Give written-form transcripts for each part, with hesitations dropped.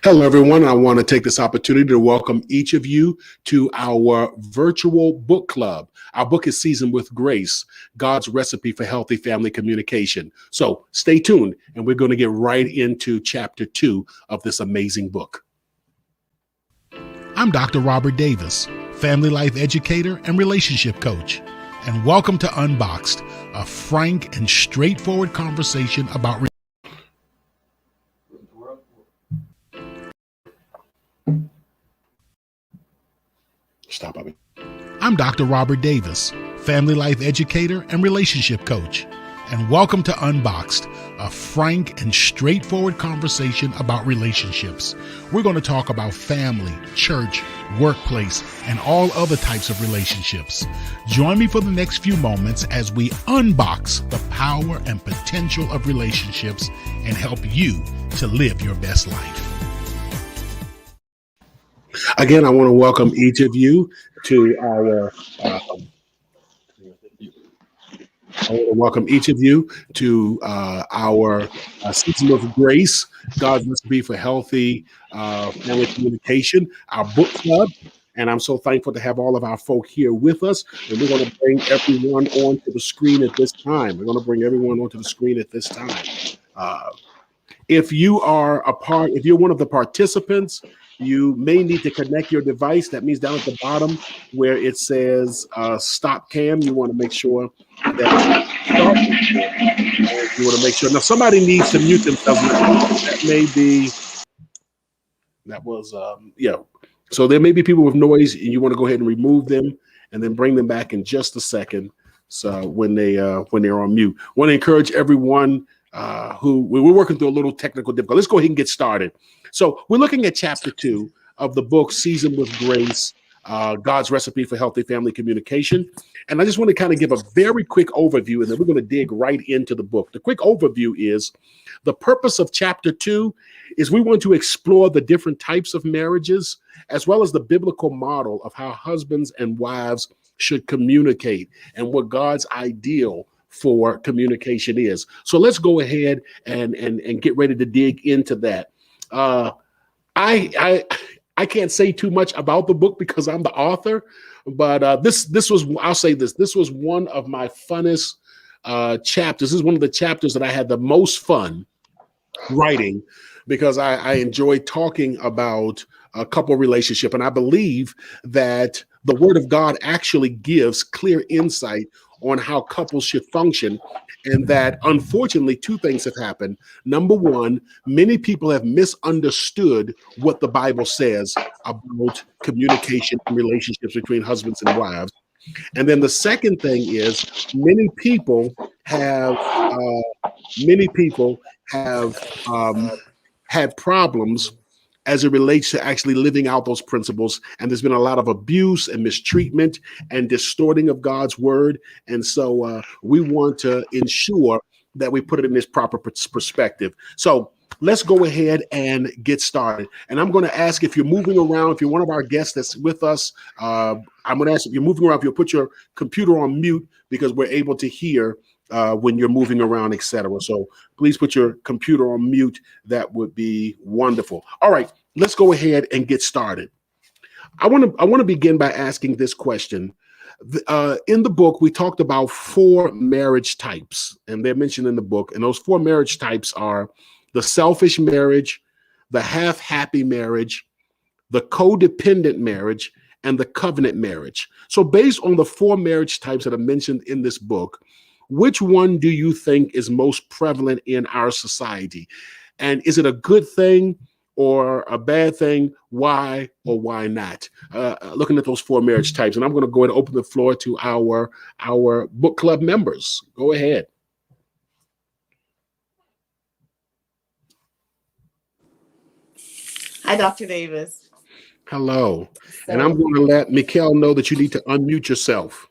Hello, everyone. I want to take this opportunity to welcome each of you to our virtual book club. Our book is Seasoned with Grace, God's Recipe for Healthy Family Communication. So stay tuned, and we're going to get right into chapter 2 of this amazing book. I'm Dr. Robert Davis, family life educator and relationship coach. And welcome to UnBoxed, a frank and straightforward conversation about Stop, Bobby. I'm Dr. Robert Davis, family life educator and relationship coach. And welcome to UnBoxed, a frank and straightforward conversation about relationships. We're going to talk about family, church, workplace, and all other types of relationships. Join me for the next few moments as we unbox the power and potential of relationships and help you to live your best life. Again, I want to welcome each of you to our Season of Grace, God's Recipe for Healthy Family Communication, our book club. And I'm so thankful to have all of our folk here with us. And we're going to bring everyone onto the screen at this time. If you're one of the participants, you may need to connect your device. That means down at the bottom where it says stop cam, you want to make sure that now somebody needs to mute themselves. So there may be people with noise, and you want to go ahead and remove them and then bring them back in just a second. So when they're on mute, I want to encourage everyone we're working through a little technical difficulty. Let's go ahead and get started. So we're looking at chapter 2 of the book, Seasoned with Grace, God's Recipe for Healthy Family Communication. And I just want to kind of give a very quick overview, and then we're going to dig right into the book. The quick overview is the purpose of chapter 2 is we want to explore the different types of marriages, as well as the biblical model of how husbands and wives should communicate and what God's ideal for communication is. So let's go ahead and get ready to dig into that. I can't say too much about the book because I'm the author, but this was one of my funnest chapters. This is one of the chapters that I had the most fun writing because I enjoy talking about a couple relationship, and I believe that the Word of God actually gives clear insight on how couples should function, and that unfortunately 2 things have happened. Number one, many people have misunderstood what the Bible says about communication and relationships between husbands and wives. And then the second thing is many people have had problems as it relates to actually living out those principles. And there's been a lot of abuse and mistreatment and distorting of God's word. And so we want to ensure that we put it in this proper perspective. So let's go ahead and get started. And I'm going to ask, if you're moving around, if you're one of our guests that's with us, I'm going to ask if you're moving around, if you'll put your computer on mute, because we're able to hear when you're moving around, etc. So please put your computer on mute. That would be wonderful. All right, let's go ahead and get started. I want to begin by asking this question. In the book, we talked about 4 marriage types, and they're mentioned in the book. And those 4 marriage types are the selfish marriage, the half-happy marriage, the codependent marriage, and the covenant marriage. So based on the 4 marriage types that are mentioned in this book, which one do you think is most prevalent in our society? And is it a good thing or a bad thing? Why or why not? Looking at those 4 marriage types. And I'm going to go ahead and open the floor to our book club members. Go ahead. Hi, Dr. Davis. Hello. And I'm going to let Mikkel know that you need to unmute yourself.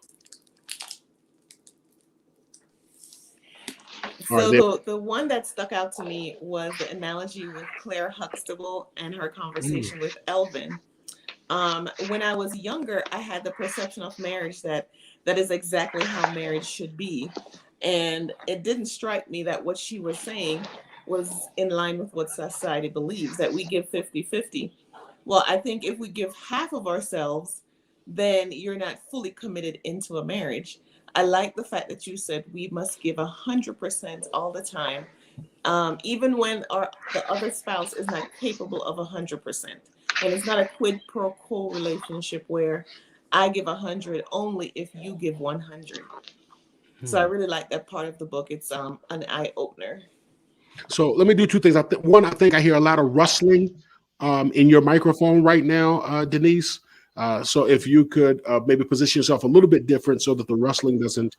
So the one that stuck out to me was the analogy with Claire Huxtable and her conversation with Elvin. When I was younger, I had the perception of marriage that is exactly how marriage should be. And it didn't strike me that what she was saying was in line with what society believes, that we give 50-50. Well, I think if we give half of ourselves, then you're not fully committed into a marriage. I like the fact that you said we must give 100% all the time, even when the other spouse is not capable of 100%. And it's not a quid pro quo relationship where I give 100 only if you give 100. So I really like that part of the book. It's an eye opener. So let me do two things. One, I think I hear a lot of rustling in your microphone right now, Denise. So if you could maybe position yourself a little bit different so that the rustling doesn't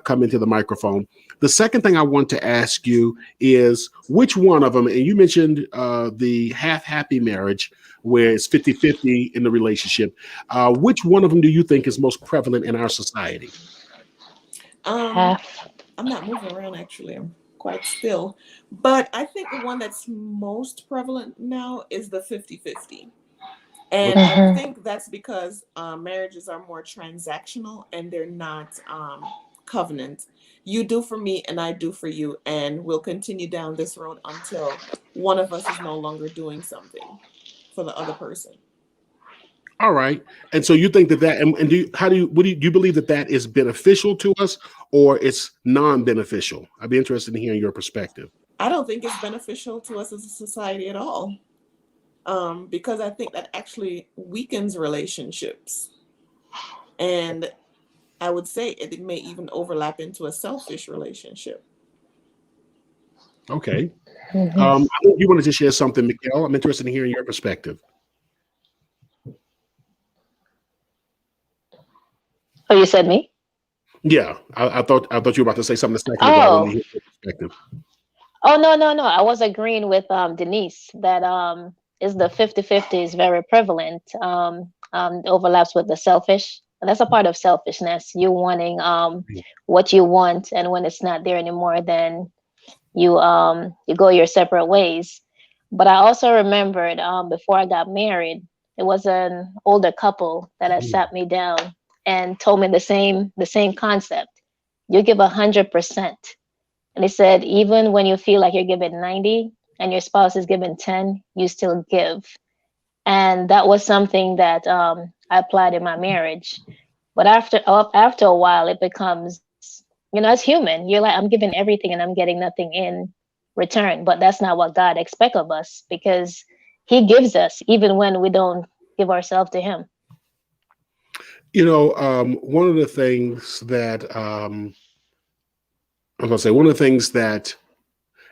come into the microphone. The second thing I want to ask you is which one of them, and you mentioned the half happy marriage where it's 50-50 in the relationship. Which one of them do you think is most prevalent in our society? Um, Half. I'm not moving around actually. I'm quite still. But I think the one that's most prevalent now is the 50-50. And Okay. I Mm-hmm. think that's because marriages are more transactional and they're not covenant. You do for me and I do for you, and we'll continue down this road until one of us is no longer doing something for the other person. All right. And so you think that and do you believe that that is beneficial to us or it's non-beneficial? I'd be interested in hearing your perspective. I don't think it's beneficial to us as a society at all, because I think that actually weakens relationships. And I would say it may even overlap into a selfish relationship. Okay. Mm-hmm. I think you wanted to share something, Mikhail. I'm interested in hearing your perspective. Oh, you said me? Yeah, I thought you were about to say something a second ago. I wanted to Oh, hear your perspective. oh, no, no, no. I was agreeing with Denise that is the 50-50 is very prevalent. Overlaps with the selfish. And that's a part of selfishness. You wanting what you want, and when it's not there anymore, then you go your separate ways. But I also remembered before I got married, it was an older couple that had Mhm. sat me down and told me the same concept. You give 100%. And they said, even when you feel like you're giving 90 and your spouse is giving 10, you still give. And that was something that I applied in my marriage. But after a while, it becomes, as human, you're like, I'm giving everything and I'm getting nothing in return. But that's not what God expects of us, because He gives us even when we don't give ourselves to Him. One of the things that I was going to say, one of the things that,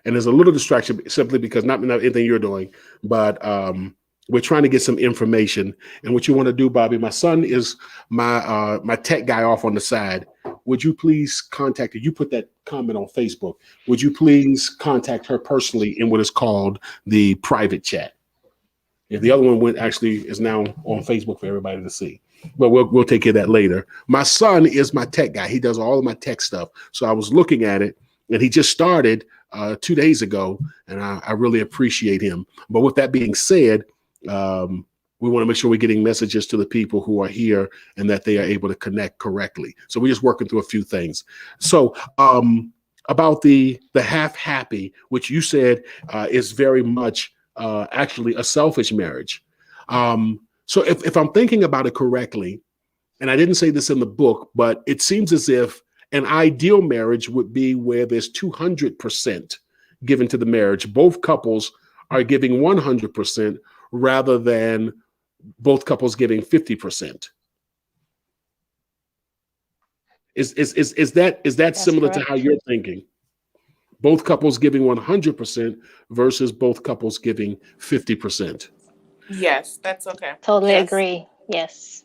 and there's a little distraction simply because not anything you're doing, but we're trying to get some information. And what you want to do, Bobby, my son is my tech guy off on the side. Would you please contact her? You put that comment on Facebook. Would you please contact her personally in what is called the private chat? Yeah, the other one is now on Facebook for everybody to see. But we'll take care of that later. My son is my tech guy. He does all of my tech stuff. So I was looking at it, and he just started 2 days ago, and I really appreciate him. But with that being said, we want to make sure we're getting messages to the people who are here and that they are able to connect correctly. So we're just working through a few things. So about the half happy, which you said is very much actually a selfish marriage. So if I'm thinking about it correctly, and I didn't say this in the book, but it seems as if an ideal marriage would be where there's 200% given to the marriage. Both couples are giving 100% rather than both couples giving 50%. Is that That's similar to how correct. you're thinking? Both couples giving 100% versus both couples giving 50%. Yes, that's okay. Totally Yes. agree. Yes.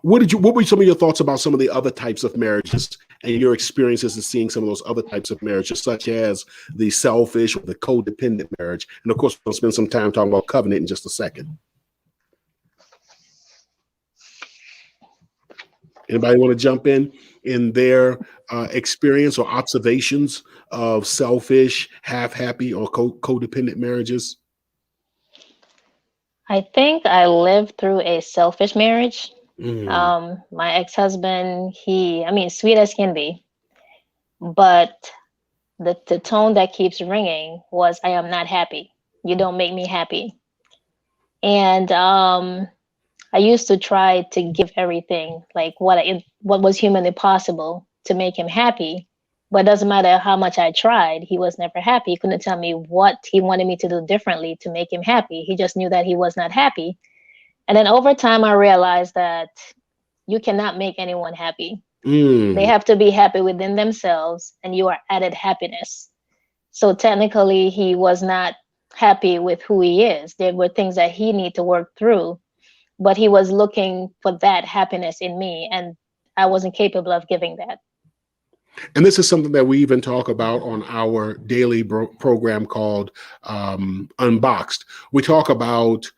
What were some of your thoughts about some of the other types of marriages and your experiences in seeing some of those other types of marriages, such as the selfish or the codependent marriage? And of course, we'll spend some time talking about covenant in just a second. Anybody want to jump in their experience or observations of selfish, half happy, or codependent marriages? I think I lived through a selfish marriage. Mm. My ex-husband, I mean, sweet as can be, but the tone that keeps ringing was, I am not happy. You don't make me happy. And I used to try to give everything, like what was humanly possible to make him happy. But it doesn't matter how much I tried, he was never happy. He couldn't tell me what he wanted me to do differently to make him happy. He just knew that he was not happy. And then over time, I realized that you cannot make anyone happy. They have to be happy within themselves, and you are added happiness. So technically, he was not happy with who he is. There were things that he needed to work through, but he was looking for that happiness in me, and I wasn't capable of giving that. And this is something that we even talk about on our daily program called UnBoxed. We talk about,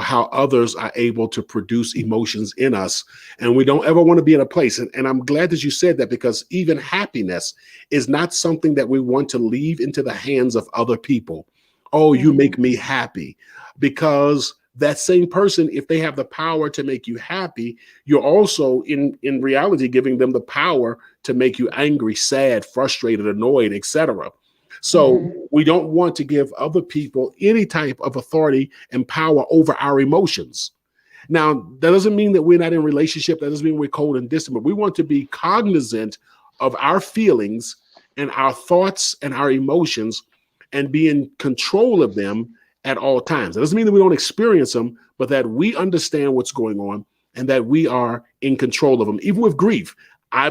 how others are able to produce emotions in us, and we don't ever want to be in a place. And I'm glad that you said that, because even happiness is not something that we want to leave into the hands of other people. Oh, you make me happy. Because that same person, if they have the power to make you happy, you're also in reality giving them the power to make you angry, sad, frustrated, annoyed, etc. So we don't want to give other people any type of authority and power over our emotions. Now, that doesn't mean that we're not in a relationship. That doesn't mean we're cold and distant, but we want to be cognizant of our feelings and our thoughts and our emotions and be in control of them at all times. It doesn't mean that we don't experience them, but that we understand what's going on and that we are in control of them. Even with grief, I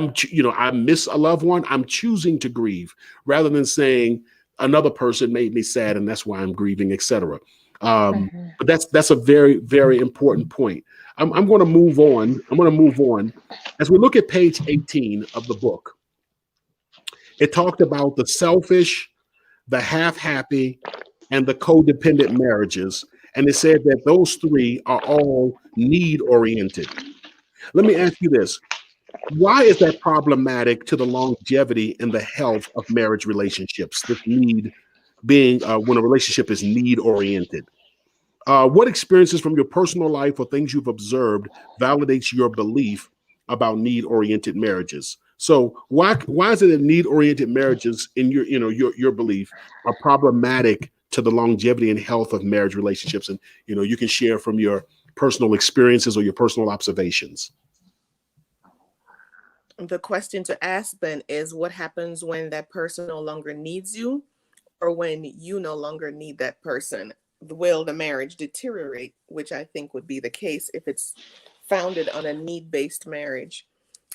miss a loved one. I'm choosing to grieve rather than saying another person made me sad and that's why I'm grieving, etc. But that's a very, very important point. I'm going to move on. As we look at page 18 of the book, it talked about the selfish, the half-happy, and the codependent marriages. And it said that those three are all need-oriented. Let me ask you this. Why is that problematic to the longevity and the health of marriage relationships? This need being when a relationship is need-oriented. What experiences from your personal life or things you've observed validates your belief about need-oriented marriages? So why is it that need-oriented marriages, in your belief, are problematic to the longevity and health of marriage relationships? And you can share from your personal experiences or your personal observations. The question to ask then is, what happens when that person no longer needs you, or when you no longer need that person? Will the marriage deteriorate? Which I think would be the case if it's founded on a need-based marriage.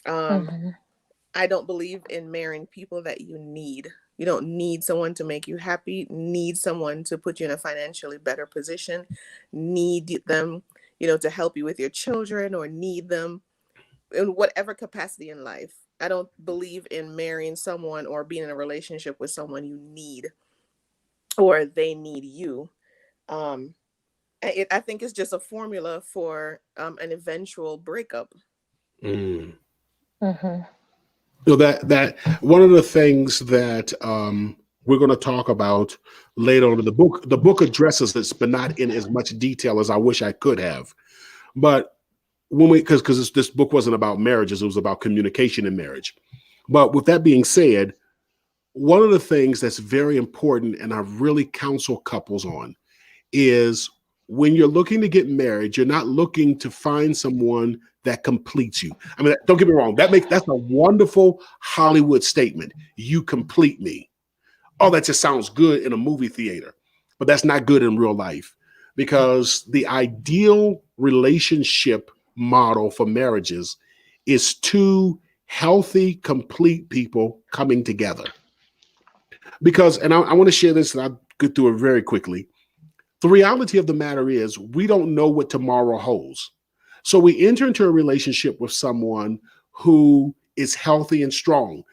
I don't believe in marrying people that you need. You don't need someone to make you happy, need someone to put you in a financially better position, need them, to help you with your children, or need them in whatever capacity in life. I don't believe in marrying someone or being in a relationship with someone you need or they need you. I think it's just a formula for an eventual breakup. That one of the things that we're going to talk about later on in the book. The book addresses this, but not in as much detail as I wish I could have. But because this book wasn't about marriages, it was about communication in marriage. But with that being said, one of the things that's very important, and I really counsel couples on, is when you're looking to get married, you're not looking to find someone that completes you. I mean, don't get me wrong. That's a wonderful Hollywood statement. You complete me. Oh, that just sounds good in a movie theater, but that's not good in real life, because the ideal relationship model for marriages is two healthy, complete people coming together. Because, and I want to share this, and I'll go through it very quickly. The reality of the matter is we don't know what tomorrow holds. So we enter into a relationship with someone who is healthy and strong,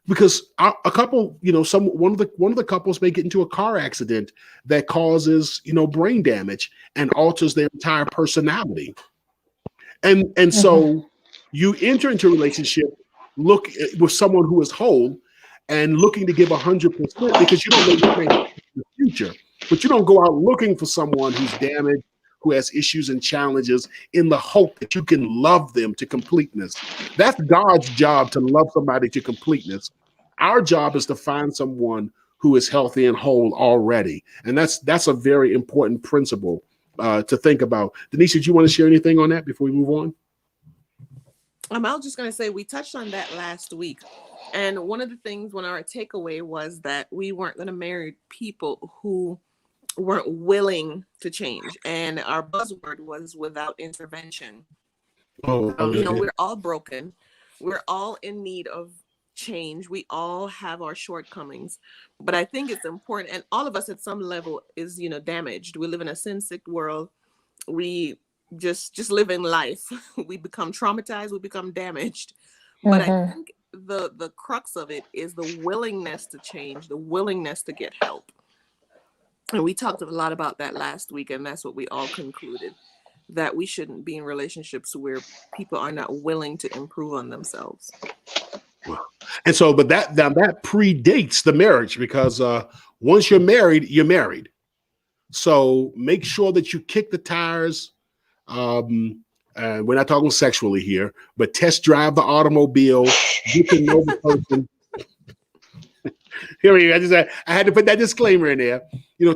because a couple, one of the couples may get into a car accident that causes, brain damage and alters their entire personality. And so you enter into a relationship with someone who is whole and looking to give 100% because you don't know what may happen in the future. But you don't go out looking for someone who's damaged, who has issues and challenges, in the hope that you can love them to completeness. That's God's job, to love somebody to completeness. Our job is to find someone who is healthy and whole already. And that's a very important principle to think about. Denise, did you want to share anything on that before we move on? I was just going to say, we touched on that last week. And one of the things, when our takeaway was that we weren't going to marry people who weren't willing to change. And our buzzword was without intervention. We're all broken. We're all in need of change. We all have our shortcomings. But I think it's important, and all of us at some level is, damaged. We live in a sin-sick world. We just live in life. We become traumatized. We become damaged. But I think the crux of it is the willingness to change, the willingness to get help. And we talked a lot about that last week, and that's what we all concluded, that we shouldn't be in relationships where people are not willing to improve on themselves. Well, and so, but that predates the marriage, because once you're married, you're married. So make sure that you kick the tires. We're not talking sexually here, but test drive the automobile. You can know the person. Here we go. I had to put that disclaimer in there.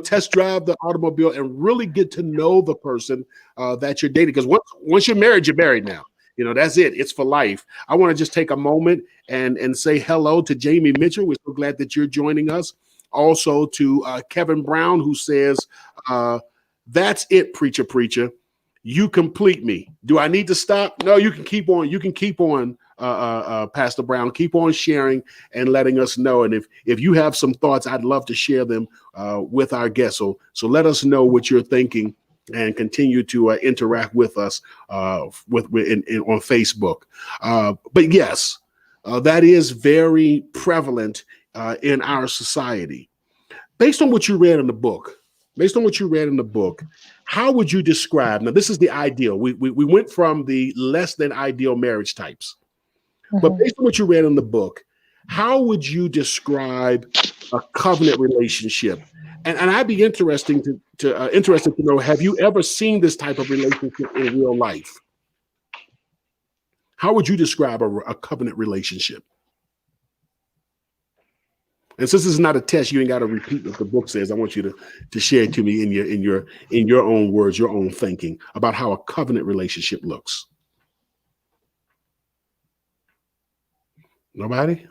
Test drive the automobile and really get to know the person that you're dating. Because once you're married now. That's it. It's for life. I want to just take a moment and say hello to Jamie Mitchell. We're so glad that you're joining us. Also to Kevin Brown, who says, that's it, preacher. You complete me. Do I need to stop? No, you can keep on. You can keep on, Pastor Brown. Keep on sharing and letting us know. And if you have some thoughts, I'd love to share them with our guests. So let us know what you're thinking and continue to interact with us on Facebook. But yes, that is very prevalent in our society. Based on what you read in the book, how would you describe? Now, this is the ideal. We went from the less than ideal marriage types. But based on what you read in the book, how would you describe a covenant relationship? And I'd be interested to know, have you ever seen this type of relationship in real life? How would you describe a covenant relationship? And since this is not a test, you ain't got to repeat what the book says. I want you to share it to me in your own words, your own thinking about how a covenant relationship looks. Nobody?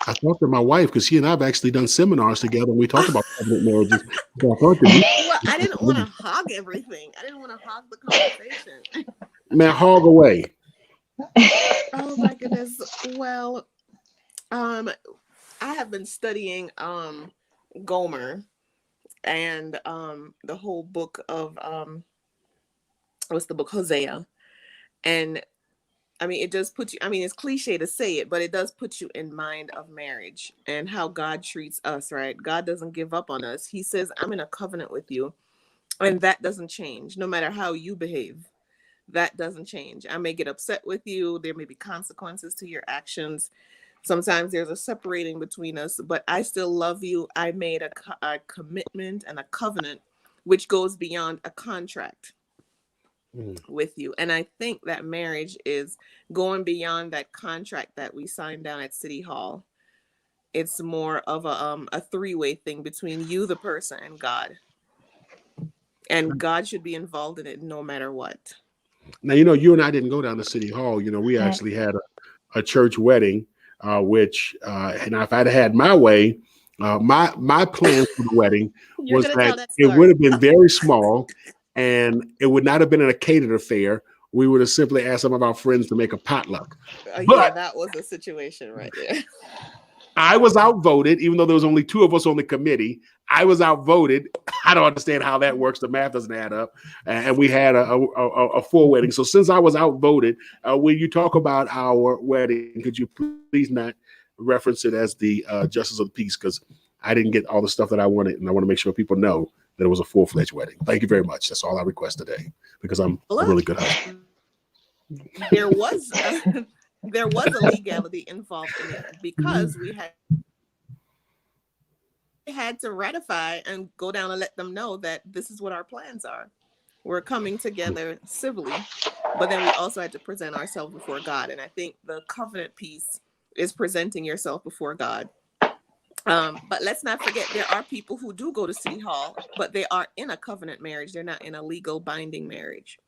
I talked to my wife because she and I have actually done seminars together, and we talked about covenant marriages. Well, I didn't want to hog everything. I didn't want to hog the conversation. Man, hog away. Oh my goodness. Well, I have been studying Gomer and the whole book of what's the book, Hosea. And I mean, it does put you, it's cliche to say it, but it does put you in mind of marriage and how God treats us, right? God doesn't give up on us. He says, I'm in a covenant with you. And that doesn't change, no matter how you behave. That doesn't change. I may get upset with you. There may be consequences to your actions. Sometimes there's a separating between us, but I still love you. I made a commitment and a covenant, which goes beyond a contract with you. And I think that marriage is going beyond that contract that we signed down at City Hall. It's more of a three-way thing between you, the person, and God. And God should be involved in it no matter what. Now, you and I didn't go down to City Hall. We actually had a church wedding, which, and if I'd had my way, my plan for the wedding was that it would have been very small, and it would not have been a catered affair. We would have simply asked some of our friends to make a potluck. Yeah, that was a situation right there. I was outvoted, even though there was only two of us on the committee. I was outvoted. I don't understand how that works. The math doesn't add up. And we had a full wedding. So since I was outvoted, when you talk about our wedding, could you please not reference it as the Justice of the Peace? Because I didn't get all the stuff that I wanted, and I want to make sure people know that it was a full-fledged wedding. Thank you very much. That's all I request today, because I'm a really good husband. There was a legality involved in it, because we had to ratify and go down and let them know that this is what our plans are. We're coming together civilly, but then we also had to present ourselves before God. And I think the covenant piece is presenting yourself before God. But let's not forget, there are people who do go to City Hall, but they are in a covenant marriage. They're not in a legal binding marriage.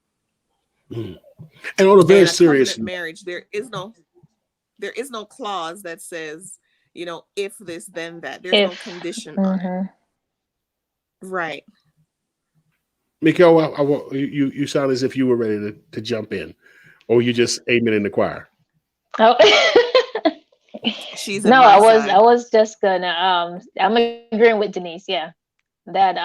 Mm. And on a very And a serious covenant marriage, there is no clause that says, if this, then that. There's no condition on it. Right. Mikhail, you sound as if you were ready to jump in, or you just amen in the choir. Oh. She's no, I was just gonna I'm agreeing with Denise, yeah. That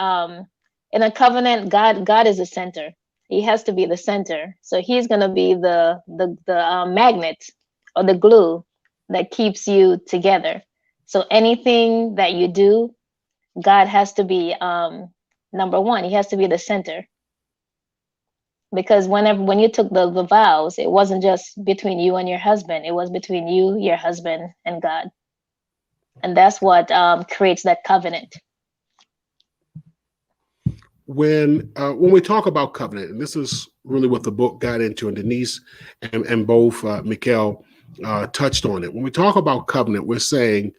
in a covenant, God is the center. He has to be the center. So he's gonna be the magnet or the glue that keeps you together. So anything that you do, God has to be number one. He has to be the center. Because when you took the vows, it wasn't just between you and your husband. It was between you, your husband, and God. And that's what creates that covenant. When we talk about covenant, and this is really what the book got into, and Denise and both Mikhail touched on it. When we talk about covenant, we're saying,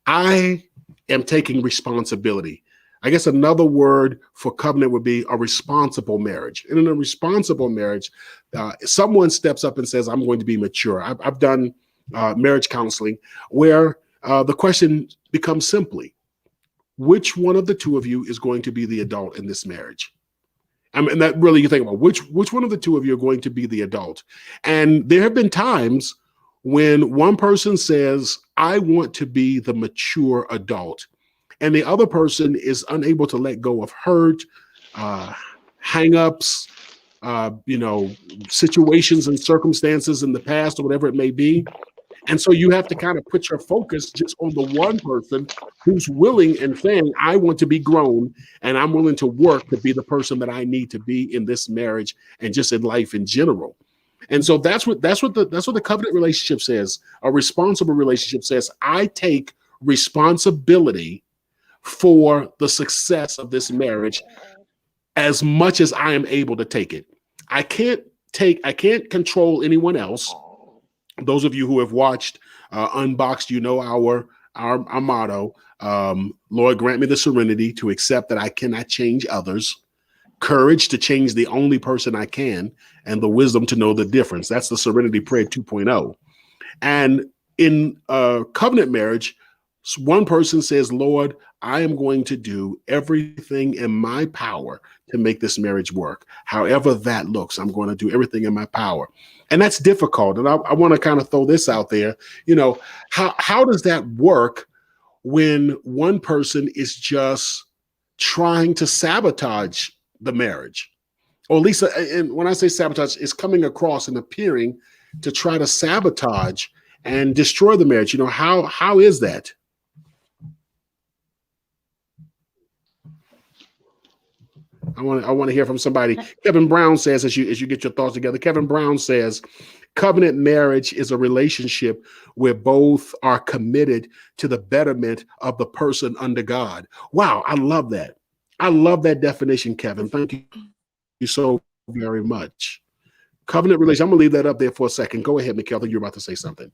I am taking responsibility. I guess another word for covenant would be a responsible marriage. And in a responsible marriage, someone steps up and says, I'm going to be mature. I've done marriage counseling where the question becomes simply, which one of the two of you is going to be the adult in this marriage? And that really, you think about which one of the two of you are going to be the adult. And there have been times when one person says, I want to be the mature adult, and the other person is unable to let go of hurt, hang-ups, situations and circumstances in the past or whatever it may be. And so you have to kind of put your focus just on the one person who's willing and saying, I want to be grown and I'm willing to work to be the person that I need to be in this marriage and just in life in general. And so that's what the covenant relationship says. A responsible relationship says, I take responsibility for the success of this marriage as much as I am able to take it. I can't control anyone else. Those of you who have watched UnBoxed, you know our motto, Lord, grant me the serenity to accept that I cannot change others, courage to change the only person I can, and the wisdom to know the difference. That's the Serenity Prayer 2.0. And in a covenant marriage, one person says, Lord, I am going to do everything in my power to make this marriage work. However that looks, I'm going to do everything in my power. And that's difficult. And I want to kind of throw this out there. How does that work when one person is just trying to sabotage the marriage? Or at least, and when I say sabotage, it's coming across and appearing to try to sabotage and destroy the marriage. How is that? I want to hear from somebody. Kevin Brown says, as you get your thoughts together, Kevin Brown says, covenant marriage is a relationship where both are committed to the betterment of the person under God. Wow, I love that. I love that definition, Kevin. Thank you so very much. Covenant relationship. I'm gonna leave that up there for a second. Go ahead, Mikhail. You're about to say something.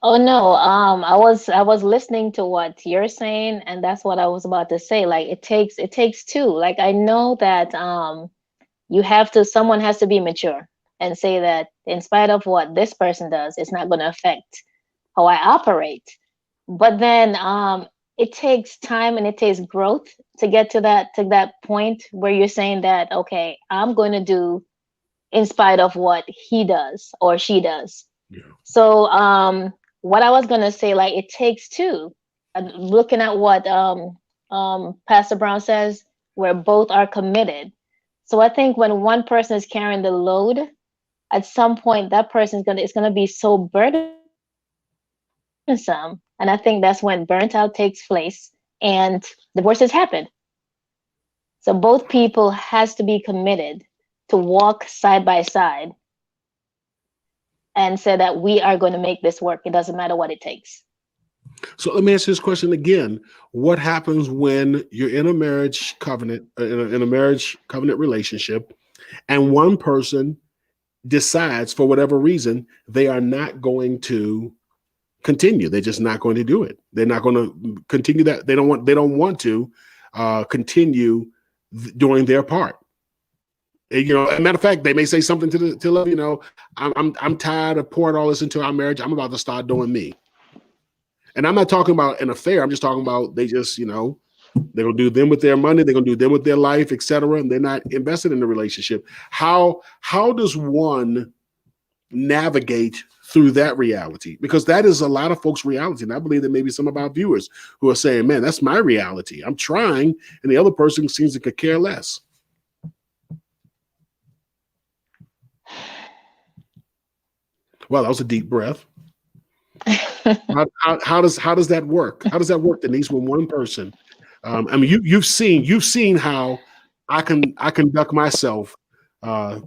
Oh no, I was listening to what you're saying, and that's what I was about to say. Like it takes two. Like I know that someone has to be mature and say that in spite of what this person does, it's not going to affect how I operate. But then it takes time and it takes growth to get to that point where you're saying that, okay, I'm going to do in spite of what he does or she does. Yeah. So what I was going to say, like, it takes two. Looking at what Pastor Brown says, where both are committed. So I think when one person is carrying the load, at some point that person is gonna be so burdensome, and I think that's when burnt out takes place and divorces happen. So both people has to be committed to walk side by side and say that we are going to make this work. It doesn't matter what it takes. So let me ask you this question again. What happens when you're in a marriage covenant, in a marriage covenant relationship, and one person decides for whatever reason, they are not going to continue. They're just not going to do it. They're not going to continue that. They don't want to continue doing their part. You know, as a matter of fact, they may say something to them, you know, I'm tired of pouring all this into our marriage. I'm about to start doing me. And I'm not talking about an affair. I'm just talking about they just, you know, they're gonna do them with their money, they're gonna do them with their life, etc. And they're not invested in the relationship. How does one navigate through that reality? Because that is a lot of folks' reality. And I believe that maybe some of our viewers who are saying, man, that's my reality. I'm trying, and the other person seems to could care less. Well, that was a deep breath. How does that work? How does that work, Denise, with one person? I mean, you've seen how I conduct myself. I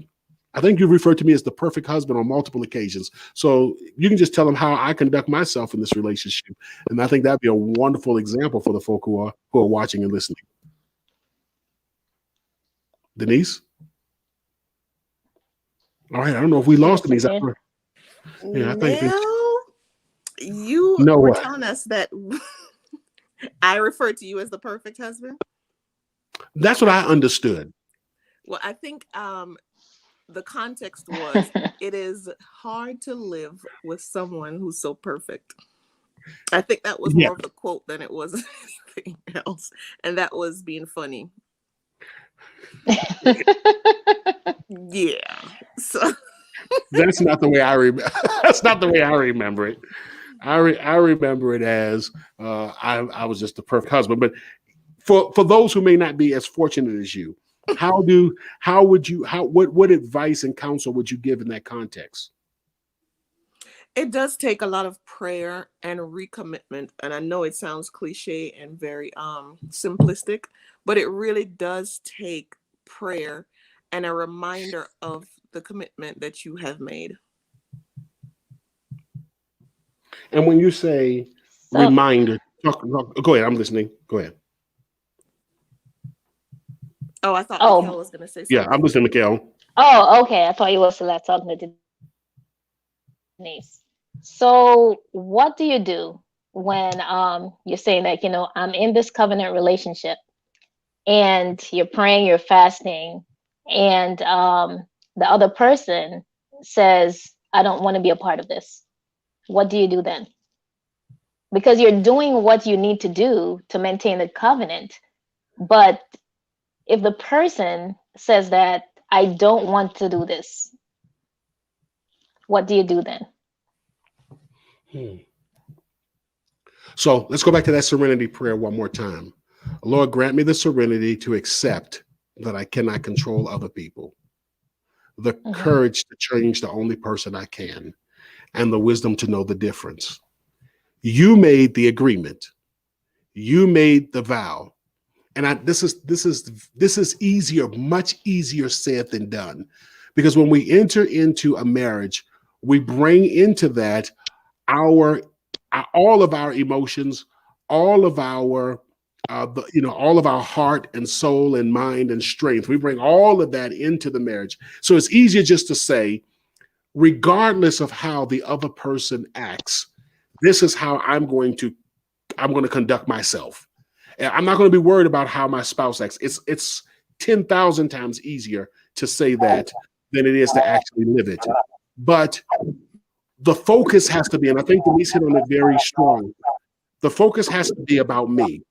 think you referred to me as the perfect husband on multiple occasions. So you can just tell them how I conduct myself in this relationship, and I think that'd be a wonderful example for the folk who are watching and listening. Denise. All right, I don't know if we lost Denise. Yeah, I think you were telling us that I referred to you as the perfect husband. That's what I understood. Well, I think the context was it is hard to live with someone who's so perfect. I think that was more of a quote than it was anything else, and that was being funny. Yeah. So. That's not the way I remember. That's not the way I remember it. I remember it as I was just the perfect husband. But for those who may not be as fortunate as you, what advice and counsel would you give in that context? It does take a lot of prayer and recommitment, and I know it sounds cliche and very simplistic, but it really does take prayer and a reminder of the commitment that you have made. And when you say reminder, go ahead. I'm listening. Go ahead. Oh, I thought Mikhail was going to say something. Yeah, I'm listening, Mikhail. Oh, okay. I thought you were still talking to Denise. So what do you do when you're saying that, you know, I'm in this covenant relationship and you're praying, you're fasting, and the other person says, I don't want to be a part of this? What do you do then? Because you're doing what you need to do to maintain the covenant. But if the person says that I don't want to do this, what do you do then? So let's go back to that serenity prayer one more time. Lord, grant me the serenity to accept that I cannot control other people, the courage to change the only person I can, and the wisdom to know the difference. You made the agreement. You made the vow. And this is easier, much easier said than done. Because when we enter into a marriage, we bring into that all of our emotions, all of our all of our heart and soul and mind and strength. We bring all of that into the marriage. So it's easier just to say, regardless of how the other person acts, this is how I'm going to conduct myself. And I'm not going to be worried about how my spouse acts. It's 10,000 times easier to say that than it is to actually live it. But the focus has to be, and I think Denise hit on it very strong, the focus has to be about me.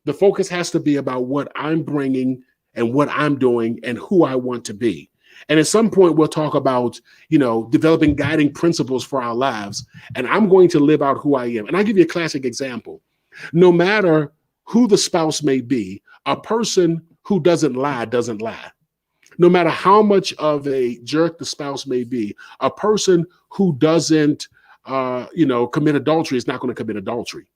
The focus has to be about what I'm bringing and what I'm doing and who I want to be. And at some point, we'll talk about, developing guiding principles for our lives. And I'm going to live out who I am. And I'll give you a classic example. No matter who the spouse may be, a person who doesn't lie doesn't lie. No matter how much of a jerk the spouse may be, a person who doesn't, commit adultery is not going to commit adultery,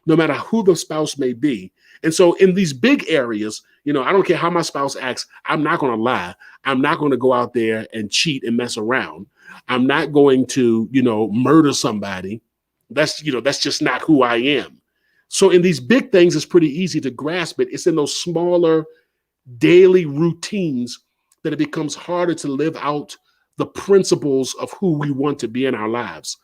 no matter who the spouse may be. And so in these big areas, I don't care how my spouse acts, I'm not going to lie. I'm not going to go out there and cheat and mess around. I'm not going to, murder somebody. That's just not who I am. So in these big things, it's pretty easy to grasp it. It's in those smaller daily routines that it becomes harder to live out the principles of who we want to be in our lives.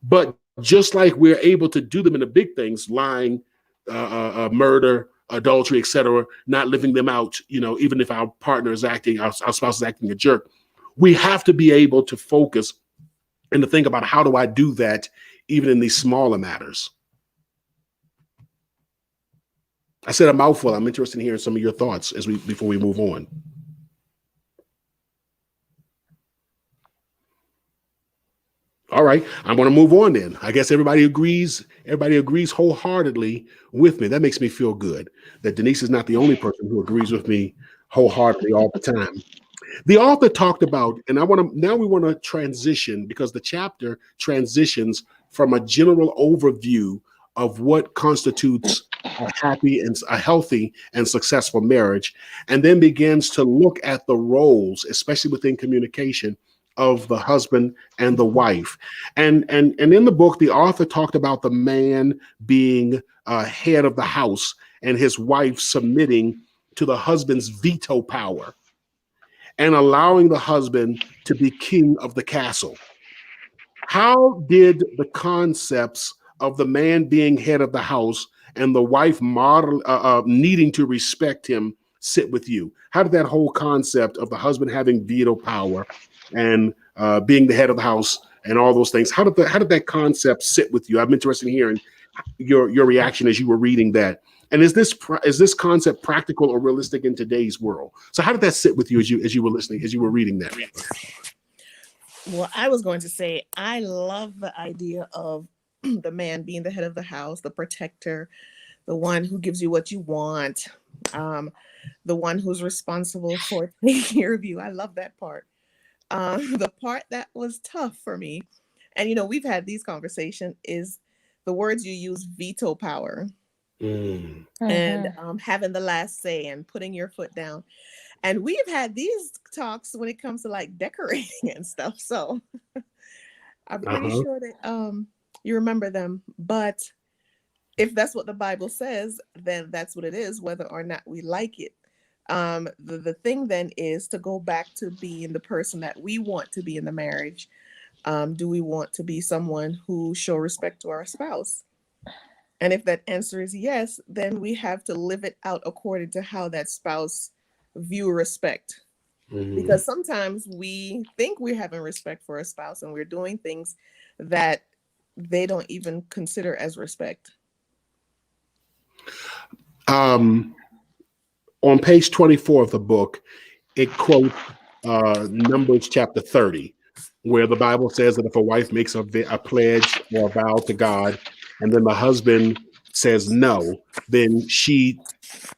But just like we're able to do them in the big things, lying, murder, adultery, etc., not living them out, even if our partner is acting, our spouse is acting a jerk, we have to be able to focus and to think about, how do I do that even in these smaller matters? I said a mouthful. I'm interested in hearing some of your thoughts before we move on. All right, I'm going to move on then. I guess everybody agrees wholeheartedly with me. That makes me feel good that Denise is not the only person who agrees with me wholeheartedly all the time. The author talked about, and we want to transition, because the chapter transitions from a general overview of what constitutes a happy and a healthy and successful marriage, and then begins to look at the roles, especially within communication, of the husband and the wife. And in the book, the author talked about the man being head of the house and his wife submitting to the husband's veto power and allowing the husband to be king of the castle. How did the concepts of the man being head of the house and the wife needing to respect him sit with you? How did that whole concept of the husband having veto power and being the head of the house and all those things, how did that concept sit with you? I'm interested in hearing your reaction as you were reading that. And is this concept practical or realistic in today's world? So how did that sit with you as you were listening, as you were reading that? Well, I was going to say, I love the idea of the man being the head of the house, the protector, the one who gives you what you want, the one who's responsible for taking care of you. I love that part. The part that was tough for me, and we've had these conversations, is the words you use: veto power, and having the last say and putting your foot down. And we've had these talks when it comes to like decorating and stuff. So I'm pretty sure that you remember them. But if that's what the Bible says, then that's what it is, whether or not we like it. The thing then is to go back to being the person that we want to be in the marriage. Do we want to be someone who show respect to our spouse? And if that answer is yes, then we have to live it out according to how that spouse view respect. Because sometimes we think we're having respect for a spouse and we're doing things that they don't even consider as respect. On page 24 of the book, it quotes Numbers chapter 30, where the Bible says that if a wife makes a pledge or a vow to God, and then the husband says no, then she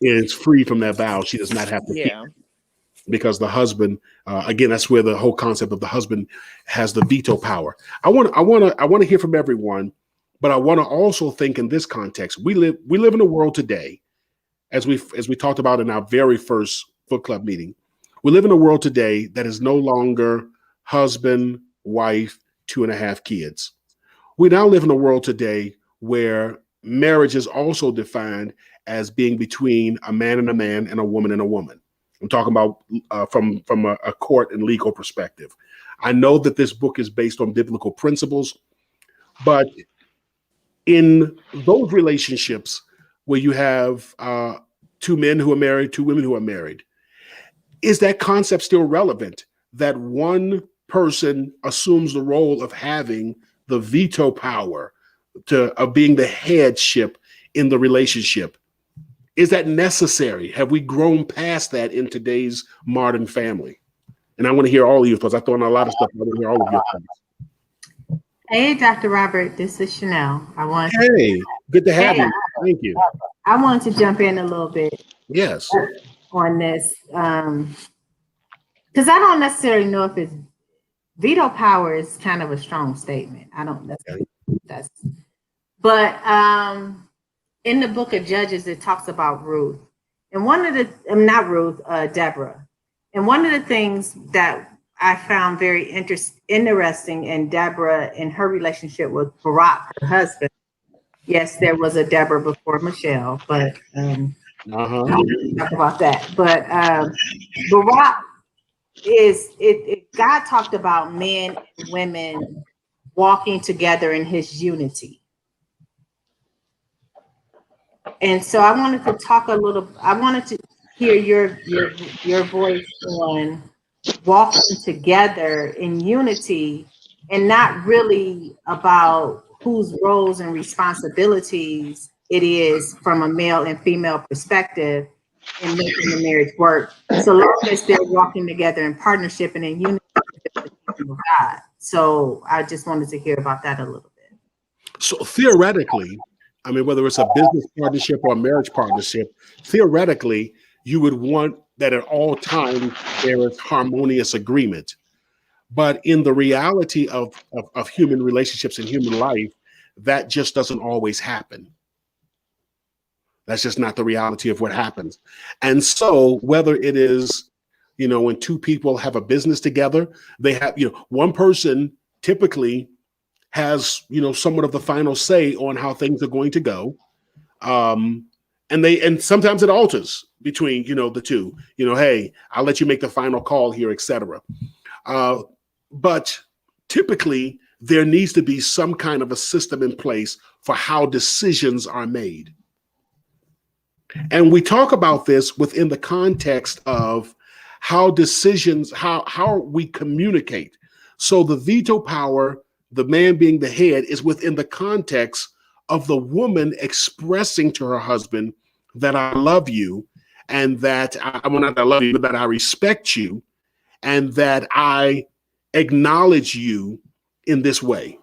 is free from that vow. She does not have to keep it, because the husband, again, that's where the whole concept of the husband has the veto power. I want to hear from everyone, but I want to also think in this context. We live in a world today, as we talked about in our very first book club meeting. We live in a world today that is no longer husband, wife, 2.5 kids. We now live in a world today where marriage is also defined as being between a man and a woman and a woman. I'm talking about from a court and legal perspective. I know that this book is based on biblical principles, but in those relationships where you have 2 men who are married, 2 women who are married, is that concept still relevant, that one person assumes the role of having the veto power of being the headship in the relationship? Is that necessary? Have we grown past that in today's modern family? And I want to hear all of your thoughts. I throw in a lot of stuff. I want to hear all of your thoughts. Hey, Dr. Robert, this is Chanel. Hey, good to have you. Thank you. I wanted to jump in a little bit. Yes. On this, because I don't necessarily know if it's veto power is kind of a strong statement. I don't. But in the book of Judges, it talks about Ruth, and Deborah. And one of the things that I found very interesting in Deborah in her relationship with Barak, her husband. Yes, there was a Deborah before Michelle, but talk about that. But Barak God talked about men and women walking together in his unity. And so I wanted to hear your voice on walking together in unity, and not really about whose roles and responsibilities it is from a male and female perspective in making the marriage work, so long as they're walking together in partnership and in unity with the kingdom of God. So I just wanted to hear about that a little bit. So theoretically, I mean, whether it's a business partnership or a marriage partnership, theoretically, you would want that at all times there is harmonious agreement. But in the reality of human relationships and human life, that just doesn't always happen. That's just not the reality of what happens. And so whether it is, when two people have a business together, they have, one person typically has, somewhat of the final say on how things are going to go. And sometimes it alters between, the two, hey, I'll let you make the final call here, etc. But typically there needs to be some kind of a system in place for how decisions are made. And we talk about this within the context of how decisions, how we communicate. So the veto power, the man being the head, is within the context of the woman expressing to her husband that I love you, and that not that I love you, but that I respect you, and that I acknowledge you in this way.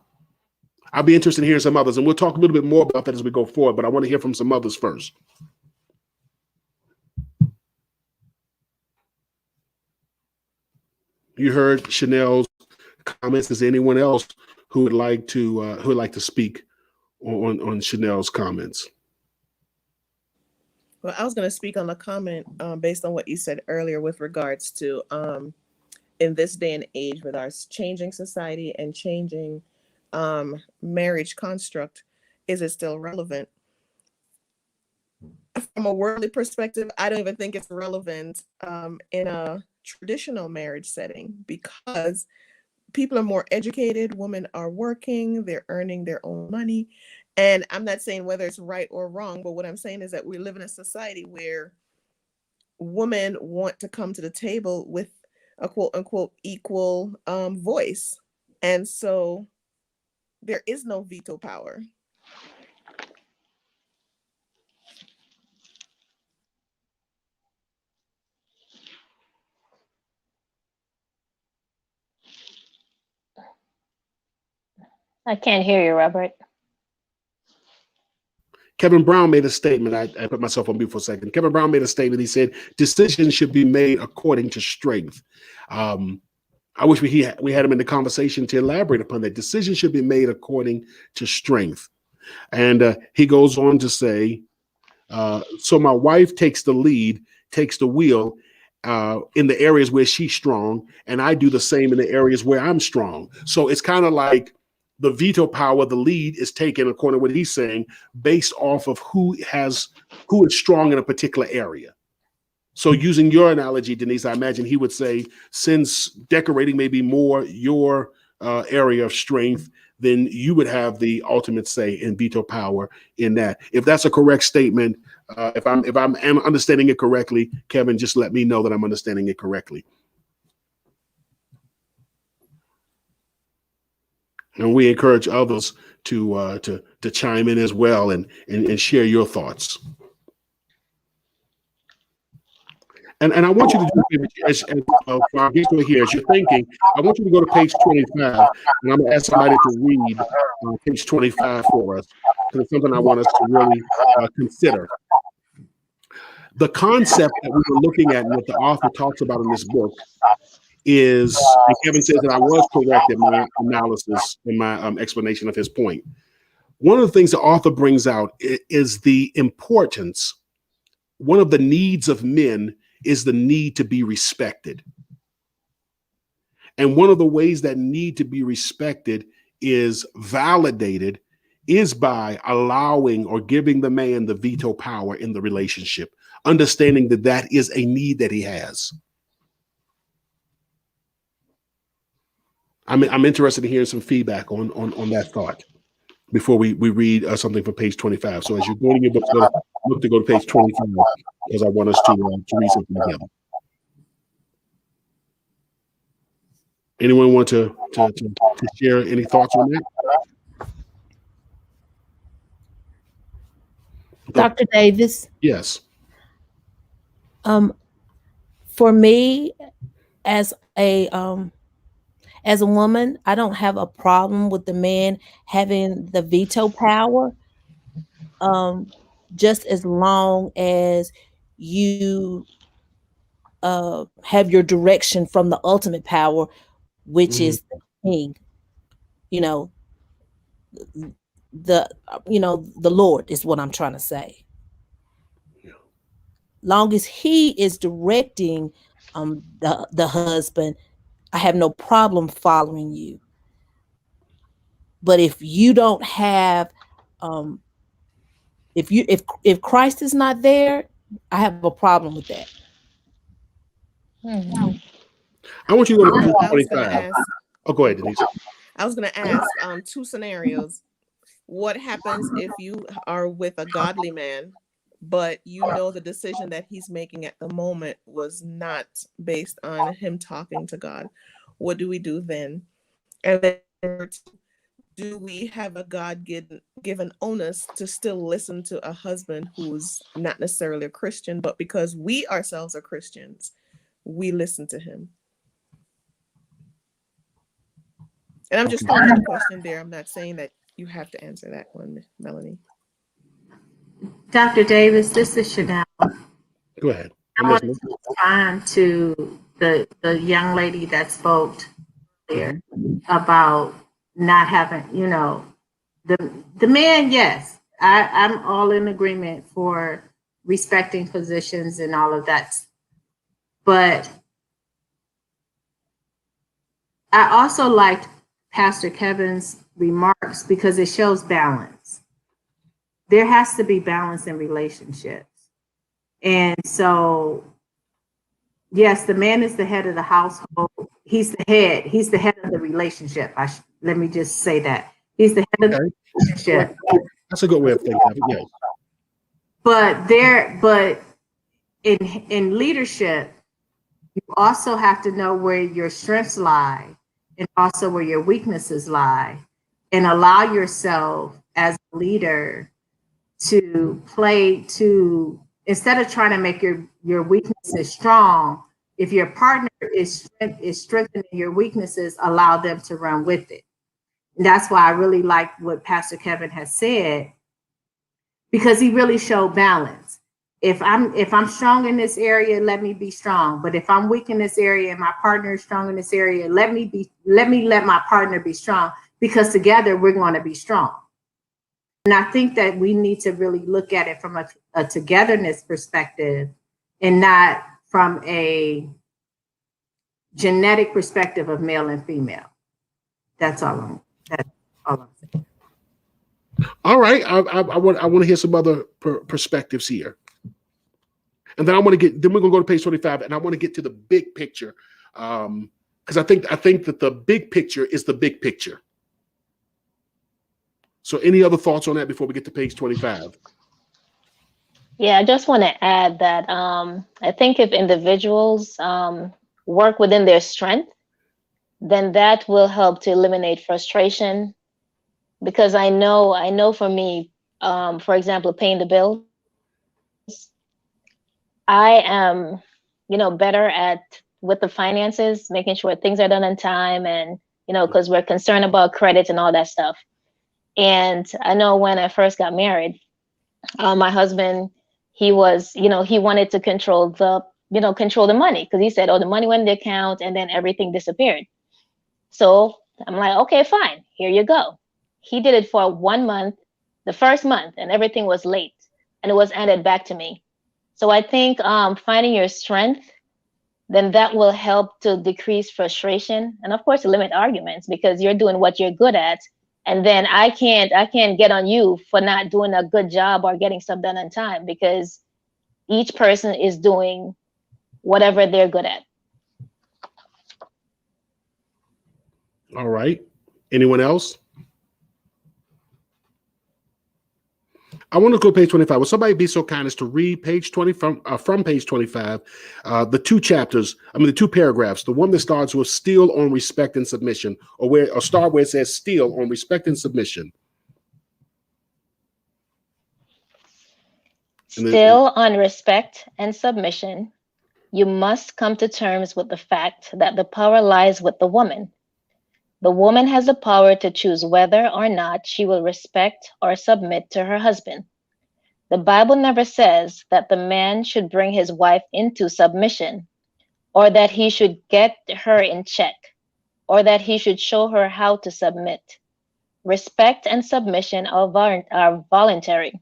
I'll be interested in hearing some others, and we'll talk a little bit more about that as we go forward, but I want to hear from some others first. You heard Chanel's comments. Is there anyone else who would like to speak on Chanel's comments? Well, I was going to speak on the comment based on what you said earlier with regards to in this day and age with our changing society and changing marriage construct, is it still relevant? From a worldly perspective, I don't even think it's relevant in a traditional marriage setting, because people are more educated, women are working, they're earning their own money. And I'm not saying whether it's right or wrong, but what I'm saying is that we live in a society where women want to come to the table with a quote unquote equal voice. And so there is no veto power. I can't hear you, Robert. Kevin Brown made a statement. I put myself on mute for a second. Kevin Brown made a statement. He said, decisions should be made according to strength. I wish we had him in the conversation to elaborate upon that. Decisions should be made according to strength. And he goes on to say, so my wife takes the lead, takes the wheel in the areas where she's strong, and I do the same in the areas where I'm strong. So it's kind of like the veto power, the lead is taken, according to what he's saying, based off of who is strong in a particular area. So using your analogy, Denise, I imagine he would say, since decorating may be more your area of strength, then you would have the ultimate say in veto power in that. If that's a correct statement, if I'm understanding it correctly, Kevin, just let me know that I'm understanding it correctly. And we encourage others to chime in as well and share your thoughts. And I want you to do, as our guest over here, as you're thinking, I want you to go to page 25, and I'm going to ask somebody to read page 25 for us, because it's something I want us to really consider. The concept that we were looking at and what the author talks about in this book is, and Kevin says that I was correct in my analysis, in my explanation of his point. One of the things the author brings out is the importance. One of the needs of men is the need to be respected. And one of the ways that need to be respected is validated is by allowing or giving the man the veto power in the relationship, understanding that that is a need that he has. I'm interested in hearing some feedback on that thought before we read something from page 25. So as you're going in your books, look to go to page 25 because I want us to read something together. Anyone want to share any thoughts on that? Dr. Davis, Yes. for me, as a woman, I don't have a problem with the man having the veto power, just as long as you have your direction from the ultimate power, which is the king. You know, the Lord is what I'm trying to say. Long as he is directing the husband, I have no problem following you. But if you don't have if Christ is not there, I have a problem with that. I want you to go to page I was going to 25. ask. Oh, go ahead, Denise. I was going to ask two scenarios. What happens if you are with a godly man, but you know the decision that he's making at the moment was not based on him talking to God? What do we do then? And then do we have a God-given onus to still listen to a husband who's not necessarily a Christian, but because we ourselves are Christians, we listen to him? And I'm just throwing out a question there. I'm not saying that you have to answer that one, Melanie. Dr. Davis, this is Chanel. Go ahead. I want to respond to the young lady that spoke there about not having, the man, yes, I'm all in agreement for respecting positions and all of that. But I also liked Pastor Kevin's remarks because it shows balance. There has to be balance in relationships. And so, yes, the man is the head of the household. He's the head. He's the head of the relationship. Let me just say that. He's the head of the relationship. That's a good way of thinking of it, yes. But in leadership, you also have to know where your strengths lie and also where your weaknesses lie, and allow yourself as a leader to instead of trying to make your weaknesses strong, if your partner is strengthening your weaknesses, allow them to run with it. And that's why I really like what Pastor Kevin has said, because he really showed balance. If I'm strong in this area, let me be strong. But if I'm weak in this area and my partner is strong in this area, let my partner be strong, because together we're going to be strong. And I think that we need to really look at it from a togetherness perspective and not from a genetic perspective of male and female. That's all I'm saying. All right. I want to hear some other perspectives here. And then we're going to go to page 25, and I want to get to the big picture. Because I think that the big picture is the big picture. So any other thoughts on that before we get to page 25? Yeah, I just want to add that I think if individuals work within their strength, then that will help to eliminate frustration. Because I know for me, for example, paying the bills, I am, better at with the finances, making sure things are done on time, and because we're concerned about credit and all that stuff. And I know when I first got married, my husband, he was, he wanted to control the money, because he said, oh, the money went in the account and then everything disappeared. So I'm like, okay, fine, here you go. He did it for 1 month, the first month, and everything was late and it was handed back to me. So I think finding your strength, then that will help to decrease frustration and of course to limit arguments, because you're doing what you're good at. And then I can't get on you for not doing a good job or getting stuff done on time, because each person is doing whatever they're good at. All right. Anyone else? I want to go to page 25. Will somebody be so kind as to read page 20 from page 25, the the two paragraphs, the one that starts with "still on respect and submission," or start where it says "still on respect and submission." Still on respect and submission, you must come to terms with the fact that the power lies with the woman. The woman has the power to choose whether or not she will respect or submit to her husband. The Bible never says that the man should bring his wife into submission, or that he should get her in check, or that he should show her how to submit. Respect and submission are voluntary.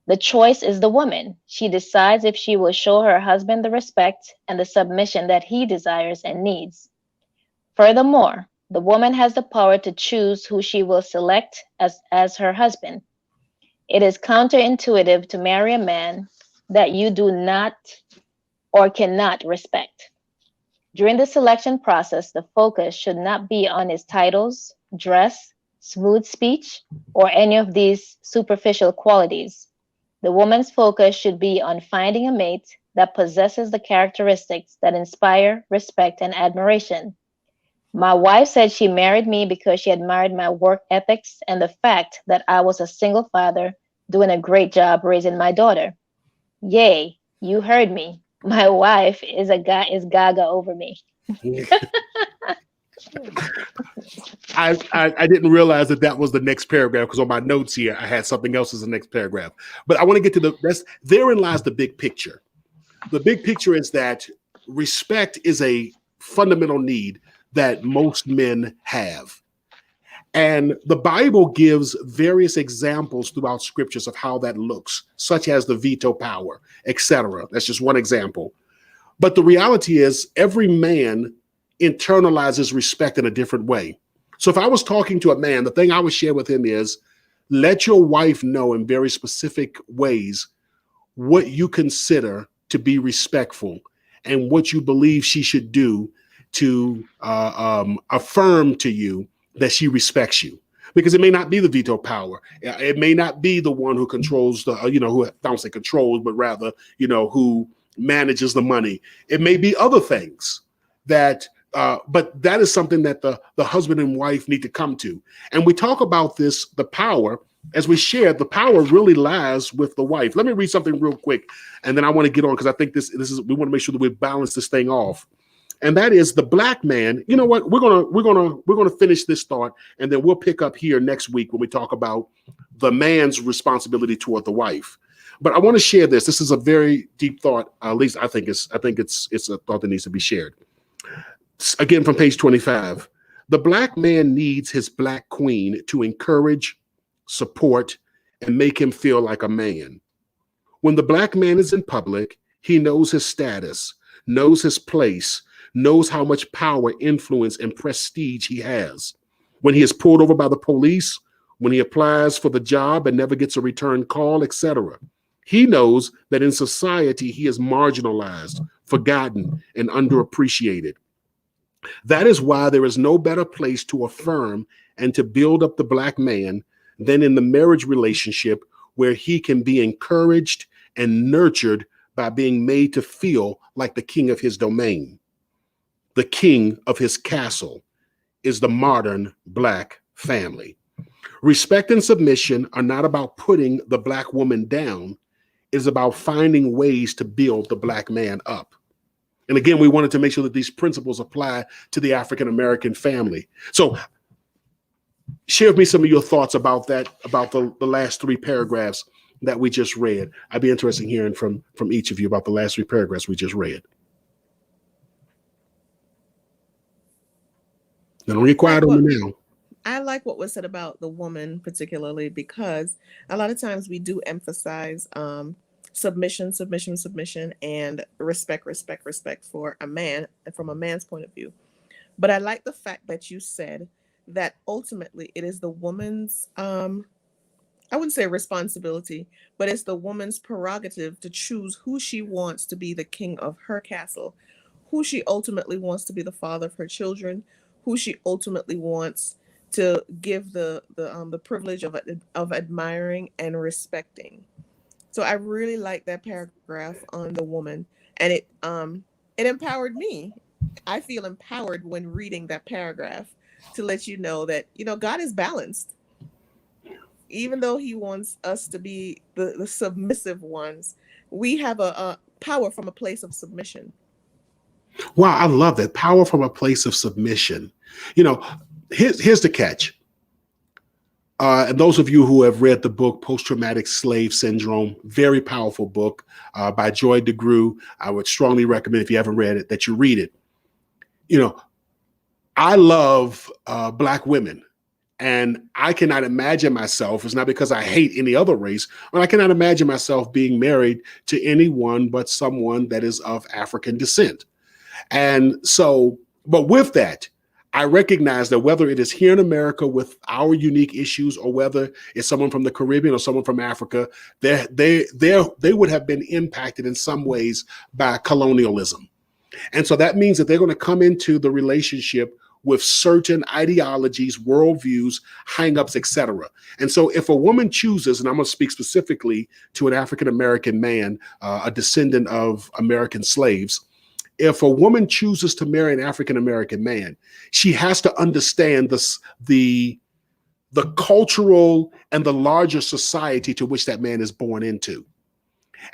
The choice is the woman. She decides if she will show her husband the respect and the submission that he desires and needs. Furthermore, the woman has the power to choose who she will select as her husband. It is counterintuitive to marry a man that you do not or cannot respect. During the selection process, the focus should not be on his titles, dress, smooth speech, or any of these superficial qualities. The woman's focus should be on finding a mate that possesses the characteristics that inspire respect and admiration. My wife said she married me because she admired my work ethics and the fact that I was a single father doing a great job raising my daughter. Yay, you heard me. My wife is gaga over me. I didn't realize that was the next paragraph, because on my notes here I had something else as the next paragraph. But I want to get to therein lies the big picture. The big picture is that respect is a fundamental need that most men have. And the Bible gives various examples throughout scriptures of how that looks, such as the veto power, etc. That's just one example. But the reality is every man internalizes respect in a different way. So if I was talking to a man, the thing I would share with him is, let your wife know in very specific ways what you consider to be respectful and what you believe she should do to affirm to you that she respects you. Because it may not be the veto power. It may not be the one who controls who I don't say controls, but rather, who manages the money. It may be other things that, but that is something that the husband and wife need to come to. And we talk about this, the power, as we shared, the power really lies with the wife. Let me read something real quick, and then I want to get on, because I think this is, we want to make sure that we balance this thing off. And that is the black man. You know what? We're gonna finish this thought, and then we'll pick up here next week when we talk about the man's responsibility toward the wife. But I want to share this. This is a very deep thought. At least I think it's a thought that needs to be shared. Again, from page 25, the black man needs his black queen to encourage, support, and make him feel like a man. When the black man is in public, he knows his status, knows his place, knows how much power, influence, and prestige he has. When he is pulled over by the police, when he applies for the job and never gets a return call, etc. He knows that in society he is marginalized, forgotten, and underappreciated. That is why there is no better place to affirm and to build up the black man than in the marriage relationship, where he can be encouraged and nurtured by being made to feel like the king of his domain. The king of his castle is the modern black family. Respect and submission are not about putting the black woman down. It's about finding ways to build the black man up. And again, we wanted to make sure that these principles apply to the African-American family. So share with me some of your thoughts about that, about the last three paragraphs that we just read. I'd be interested in hearing from each of you about the last three paragraphs we just read. Now, don't get quiet on me now. I like what was said about the woman, particularly because a lot of times we do emphasize submission, and respect for a man, and from a man's point of view. But I like the fact that you said that ultimately it is the woman's, I wouldn't say responsibility, but it's the woman's prerogative to choose who she wants to be the king of her castle, who she ultimately wants to be the father of her children, who she ultimately wants to give the privilege of admiring and respecting. So I really like that paragraph on the woman, and it empowered me. I feel empowered when reading that paragraph to let you know that, God is balanced. Even though he wants us to be the submissive ones, we have a power from a place of submission. Wow, I love that. Power from a place of submission. Here's the catch. And those of you who have read the book Post-Traumatic Slave Syndrome, very powerful book by Joy DeGruy. I would strongly recommend, if you haven't read it, that you read it. I love Black women, and I cannot imagine myself, it's not because I hate any other race, but I cannot imagine myself being married to anyone but someone that is of African descent. And so, but with that, I recognize that whether it is here in America with our unique issues, or whether it's someone from the Caribbean or someone from Africa, they would have been impacted in some ways by colonialism. And so that means that they're going to come into the relationship with certain ideologies, worldviews, hangups, etc. And so if a woman chooses, and I'm going to speak specifically to an African-American man, a descendant of American slaves, if a woman chooses to marry an African-American man, she has to understand the cultural and the larger society to which that man is born into,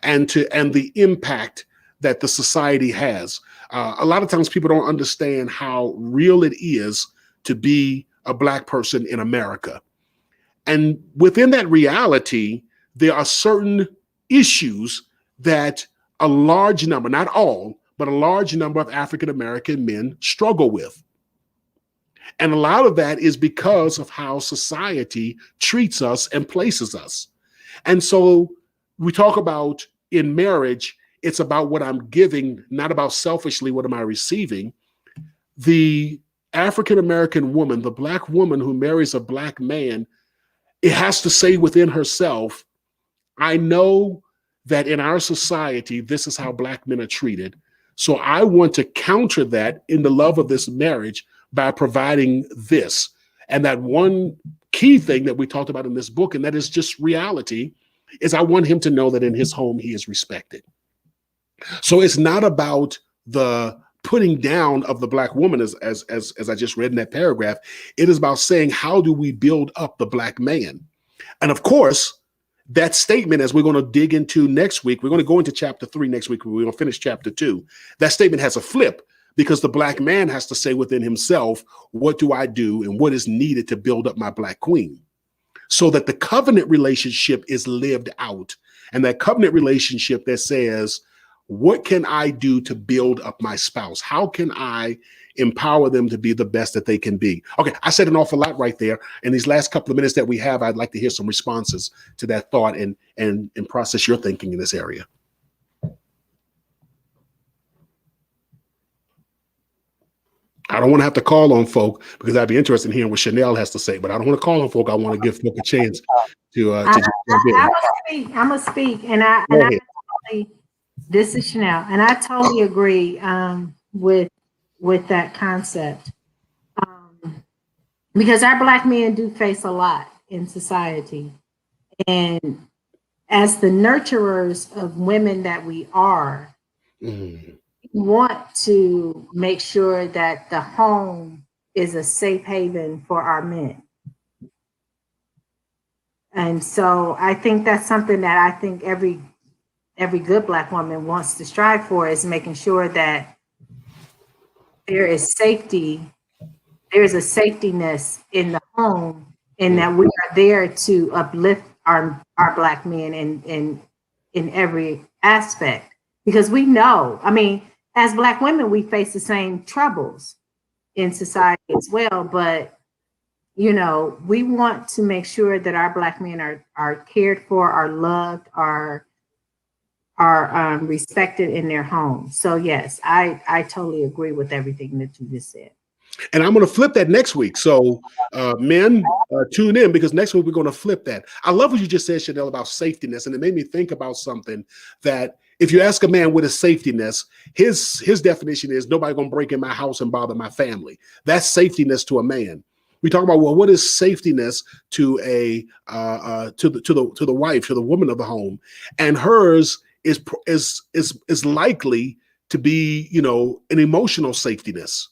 and the impact that the society has. A lot of times people don't understand how real it is to be a Black person in America. And within that reality, there are certain issues that a large number, not all, but a large number of African-American men struggle with. And a lot of that is because of how society treats us and places us. And so we talk about in marriage, it's about what I'm giving, not about selfishly what am I receiving. The African-American woman, the Black woman who marries a Black man, it has to say within herself, I know that in our society, this is how Black men are treated. So I want to counter that in the love of this marriage by providing this. And that one key thing that we talked about in this book, and that is just reality, is I want him to know that in his home, he is respected. So it's not about the putting down of the Black woman, as I just read in that paragraph. It is about saying, how do we build up the Black man? And of course, that statement, as we're going to dig into next week, we're going to go into chapter 3 next week. We're going to finish chapter 2. That statement has a flip, because the Black man has to say within himself, what do I do and what is needed to build up my Black queen? So that the covenant relationship is lived out. And that covenant relationship that says, what can I do to build up my spouse? How can I empower them to be the best that they can be? Okay, I said an awful lot right there. In these last couple of minutes that we have, I'd like to hear some responses to that thought and process your thinking in this area. I don't want to have to call on folk, because I'd be interested in hearing what Chanel has to say, but I don't want to call on folk. I want to give folk a chance to I'm gonna speak, and I totally, this is Chanel, and I totally agree with that concept, because our Black men do face a lot in society, and as the nurturers of women that we are, we want to make sure that the home is a safe haven for our men. And so I think that's something that I think every good Black woman wants to strive for, is making sure that there is safety, there's a safetiness in the home, and that we are there to uplift our Black men in every aspect. Because we know, I mean, as Black women, we face the same troubles in society as well, but you know, we want to make sure that our Black men are cared for, are loved, are respected in their homes. So yes, I totally agree with everything that you just said. And I'm going to flip that next week. So men, tune in, because next week we're going to flip that. I love what you just said, Chanel, about safetiness. And it made me think about something that If you ask a man what is safetyness, his definition is nobody gonna break in my house and bother my family. That's safetyness to a man. We talk about, well, what is safetyness to the wife, to the woman of the home, and hers is likely to be, you know, an emotional safetyness,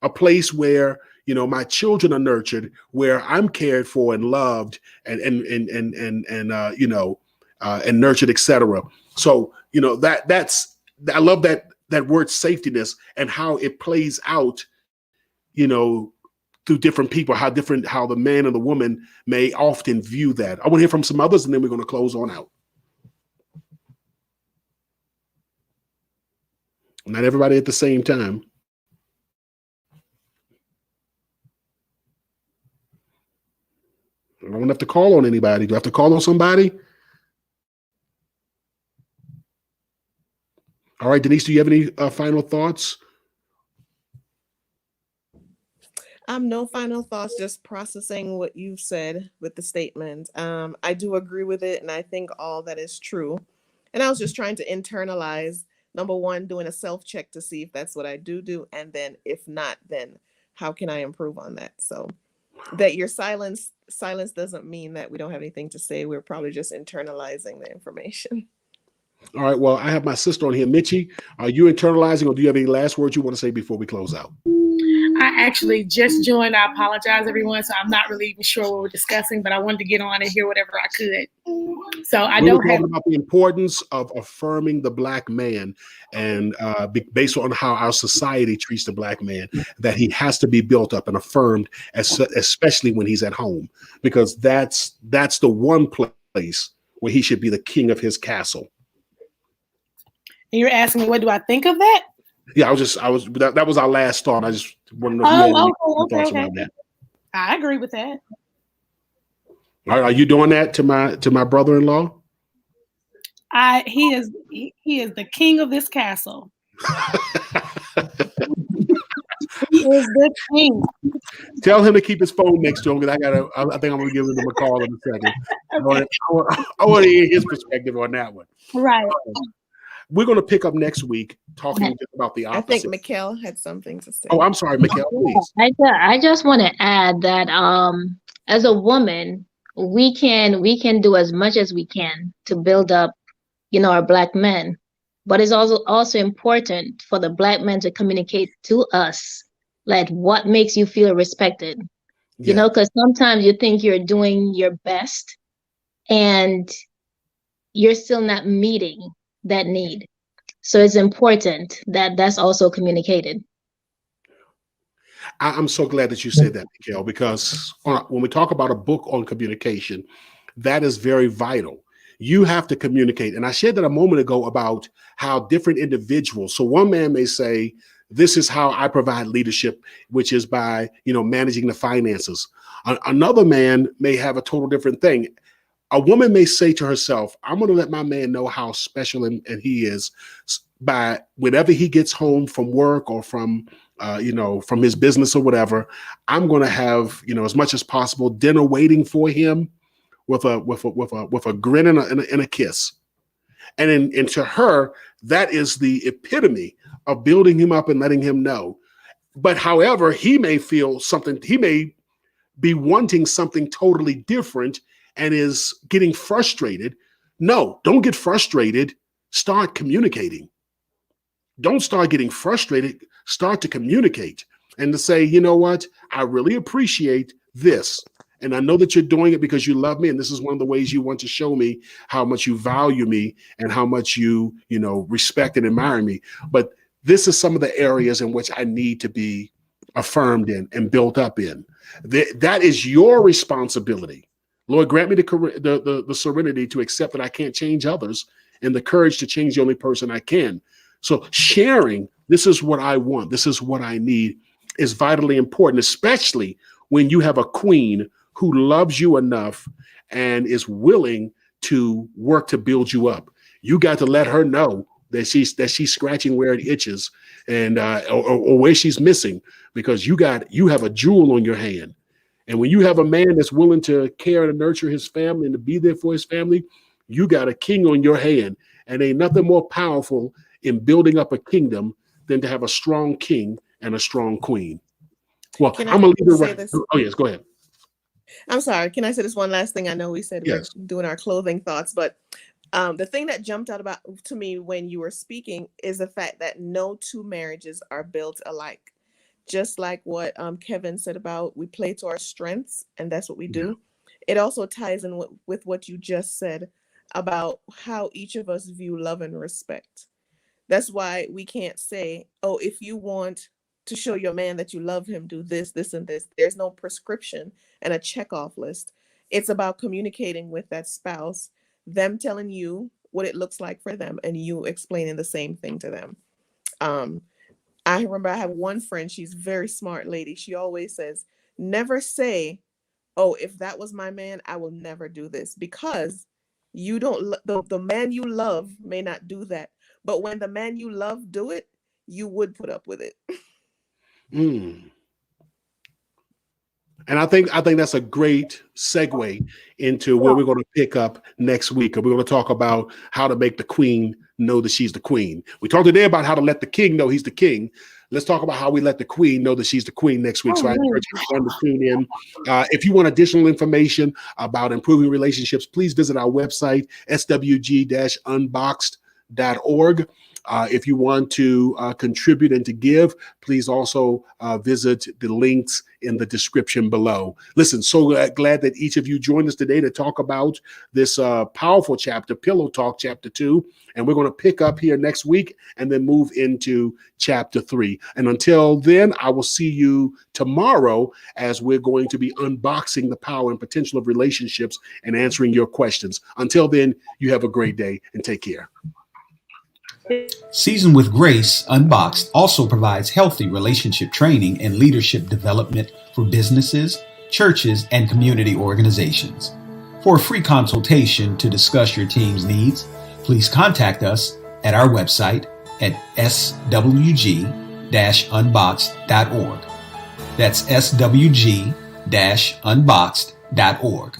a place where, you know, my children are nurtured, where I'm cared for and loved and you know, and nurtured, etc. So, you know, I love that word safetyness and how it plays out, you know, through different people, how the man and the woman may often view that. I want to hear from some others, and then we're going to close on out. Not everybody at the same time. I don't have to call on anybody. Do I have to call on somebody? All right, Denise, do you have any final thoughts? No final thoughts, just processing what you've said with the statement. I do agree with it, and I think all that is true. And I was just trying to internalize, number one, doing a self-check to see if that's what I do, and then if not, then how can I improve on that? So that your silence doesn't mean that we don't have anything to say. We're probably just internalizing the information. All right, well, I have my sister on here. Mitchie, are you internalizing, or do you have any last words you want to say before we close out? I actually just joined. I apologize, everyone. So I'm not really even sure what we're discussing, but I wanted to get on and hear whatever I could. So I we don't were have talking about the importance of affirming the Black man, and based on how our society treats the Black man, that he has to be built up and affirmed, especially when he's at home, because that's the one place where he should be the king of his castle. And you're asking me, what do I think of that? Yeah, that was our last thought. I just want to know if you had any thoughts around that. I agree with that. All right, are you doing that to my brother-in-law? He is the king of this castle. He is the king. Tell him to keep his phone next to him, because I think I'm gonna give him a call in a second. Okay. I want to hear his perspective on that one. Right. We're going to pick up next week talking about the opposite. I think Mikhail had something to say. Oh, I'm sorry, Mikhail, please. I just want to add that as a woman, we can do as much as we can to build up, you know, our Black men. But it's also important for the Black men to communicate to us, like, what makes you feel respected. You know, because sometimes you think you're doing your best and you're still not meeting that need. So it's important that that's also communicated. I'm so glad that you said that, Mikhail, because when we talk about a book on communication, that is very vital. You have to communicate. And I shared that a moment ago about how different individuals, so one man may say, this is how I provide leadership, which is by, you know, managing the finances. Another man may have a total different thing. A woman may say to herself, I'm going to let my man know how special and he is by whenever he gets home from work or from, you know, from his business or whatever, I'm going to have, you know, as much as possible dinner waiting for him with a grin and a kiss. And to her, that is the epitome of building him up and letting him know. But however, he may feel something, he may be wanting something totally different and is getting frustrated. No, don't get frustrated. Start communicating. Don't start getting frustrated. Start to communicate and to say, you know what? I really appreciate this. And I know that you're doing it because you love me. And this is one of the ways you want to show me how much you value me and how much you know, respect and admire me. But this is some of the areas in which I need to be affirmed in and built up in. That is your responsibility. Lord, grant me the serenity to accept that I can't change others and the courage to change the only person I can. So sharing, this is what I want, this is what I need, is vitally important, especially when you have a queen who loves you enough and is willing to work to build you up. You got to let her know that she's scratching where it itches and or where she's missing, because you have a jewel on your hand. And when you have a man that's willing to care and nurture his family and to be there for his family, you got a king on your hand. And ain't nothing more powerful in building up a kingdom than to have a strong king and a strong queen. Well, Can I'm I going to leave it say right. this? Oh, yes, go ahead. I'm sorry. Can I say this one last thing? I know we said Yes. we're doing our clothing thoughts, but the thing that jumped out about to me when you were speaking is the fact that no two marriages are built alike. Just like what Kevin said about we play to our strengths, and that's what we do. It also ties in with what you just said about how each of us view love and respect. That's why we can't say, oh, if you want to show your man that you love him, do this, this, and this. There's no prescription and a checkoff list. It's about communicating with that spouse, them telling you what it looks like for them, and you explaining the same thing to them. I remember I have one friend, she's a very smart lady. She always says, never say, oh, if that was my man, I will never do this, because you don't, the man you love may not do that. But when the man you love do it, you would put up with it. And I think that's a great segue into where we're going to pick up next week. We're going to talk about how to make the queen know that she's the queen. We talked today about how to let the king know he's the king. Let's talk about how we let the queen know that she's the queen next week. So I encourage everyone to tune in. If you want additional information about improving relationships, please visit our website, swg-unboxed.org. If you want to contribute and to give, please also visit the links in the description below. Listen, so glad that each of you joined us today to talk about this powerful chapter, Pillow Talk, Chapter 2. And we're going to pick up here next week and then move into Chapter 3. And until then, I will see you tomorrow as we're going to be unboxing the power and potential of relationships and answering your questions. Until then, you have a great day and take care. Seasoned with Grace Unboxed also provides healthy relationship training and leadership development for businesses, churches, and community organizations. For a free consultation to discuss your team's needs, please contact us at our website at swg-unboxed.org. That's swg-unboxed.org.